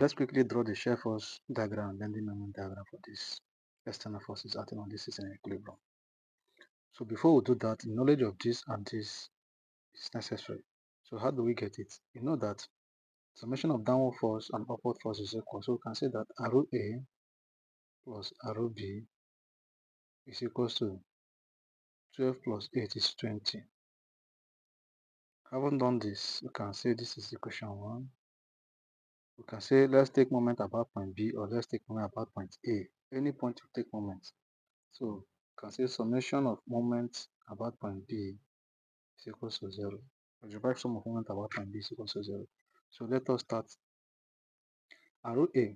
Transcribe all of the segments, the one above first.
Let's quickly draw the shear force diagram, bending moment diagram for this external forces acting on this system in equilibrium. So before we do that, knowledge of this and this is necessary. So how do we get it? You know that summation of downward force and upward force is equal. So we can say that arrow A plus arrow B is equals to 12 plus 8 is 20. Having done this, we can say this is equation 1. We can say let's take moment about point B, or let's take moment about point A. Any point you take moment. So we can say summation of moment about point B is equals to 0. Algebraic sum of moment about point B is equals to 0. So let us start. Arrow A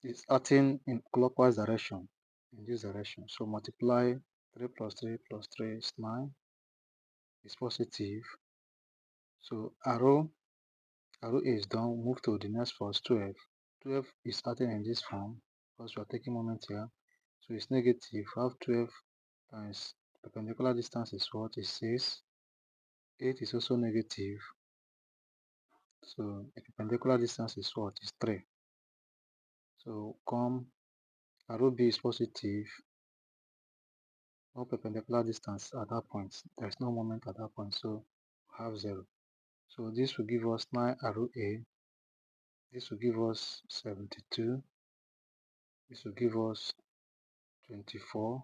is acting in clockwise direction, in this direction. So multiply 3 plus 3 plus 3 is 9, is positive. So arrow A is done, move to the next force 12. 12 is acting in this form because we are taking moment here. So it's negative. Have 12 times perpendicular distance is what? Is 6. 8 is also negative. So the perpendicular distance is what? Is 3. So come arrow B is positive. No perpendicular distance at that point. There's no moment at that point. So have 0. So this will give us 9 arrow A. This will give us 72. This will give us 24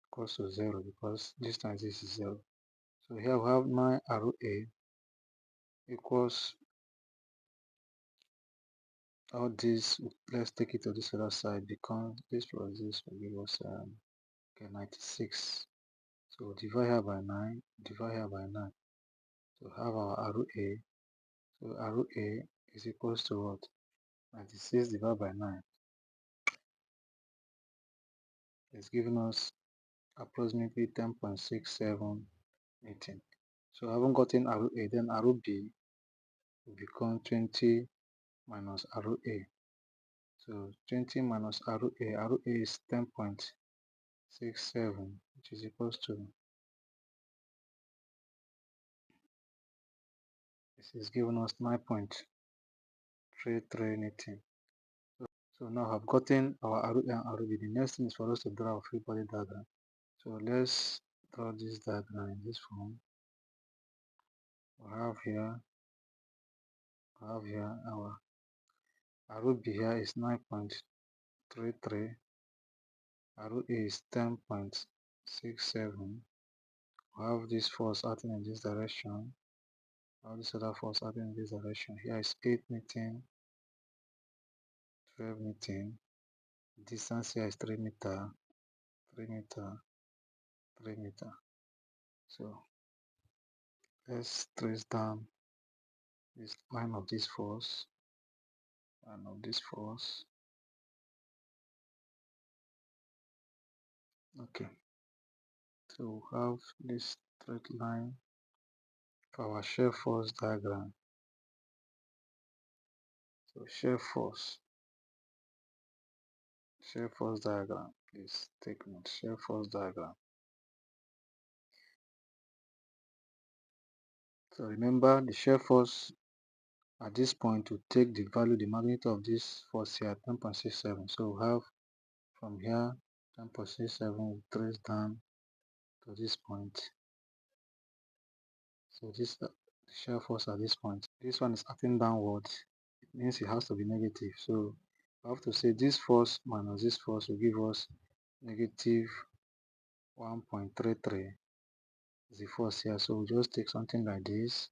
equals to 0 because this times this is 0. So here we have 9 arrow A equals all this. Let's take it to this other side because this plus this will give us okay, 96. So divide here by 9, divide here by 9. So have our arrow A. So arrow A is equals to what? 96 divided by 9 is giving us approximately 10.67 meter. So I haven't gotten arrow A, then arrow B will become 20 minus arrow A. So 20 minus arrow A is 10.67, which is equals to, this is giving us 9.33 Newton. So now I've gotten our arrow A and arrow B. The next thing is for us to draw a free body diagram. So let's draw this diagram in this form. We have here our arrow B here is 9.33, arrow A is 10.67. We have this force acting in this direction. We have this other force acting in this direction. Here is 8 Newton, 12 Newton. Distance here is 3 meter, 3 meter, 3 meter. So let's trace down this line of this force, line of this force. Okay, so we have this straight line for our shear force diagram. So shear force diagram, please take note. Shear force diagram. So remember the shear force at this point to take the value, the magnitude of this force here, 10.67. So we have from here 10.67, we trace down to this point. So this the shear force at this point. This one is acting downwards. It means it has to be negative. So I have to say this force minus this force will give us negative 1.33 is the force here. So we just take something like this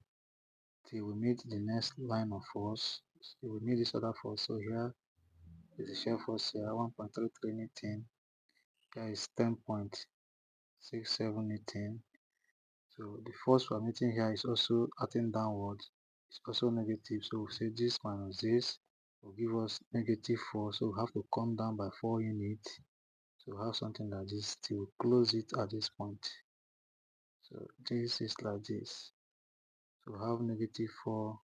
till we meet the next line of force. So we meet this other force. So here is the shear force here, 1.33 Newton. Here is 10.67 Newton. So the force we're meeting here is also acting downwards. It's also negative. So we say this minus this will give us negative 4. So we have to come down by 4 units. So we have something like this till close it at this point. So this is like this. So we have negative 4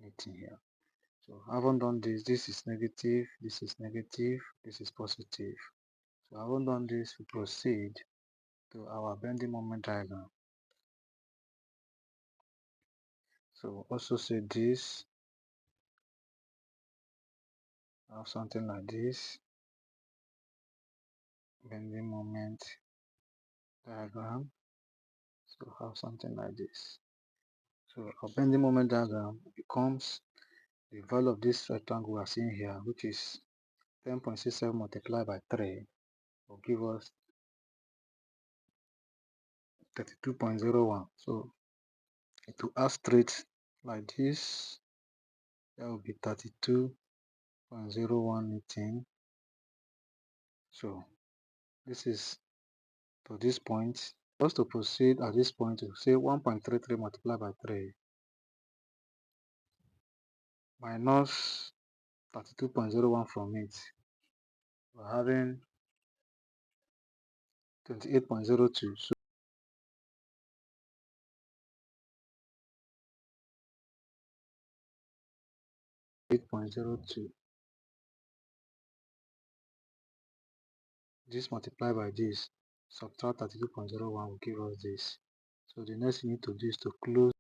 Newton here. So having done this, this is negative, this is negative, this is positive. So having done this, we proceed to our bending moment diagram. So also say this, have something like this, bending moment diagram. So have something like this. So our bending moment diagram becomes the value of this rectangle we are seeing here, which is 10.67 multiplied by 3 will give us 32.01. So it will add straight like this. That will be 32.01 meter. So this is to this point. For us to proceed at this point, to say 1.33 multiplied by 3 minus 32.01 from it. We're having 28.02. So 8.02. This multiplied by this, subtract 32.01 will give us this. So the next thing you need to do is to close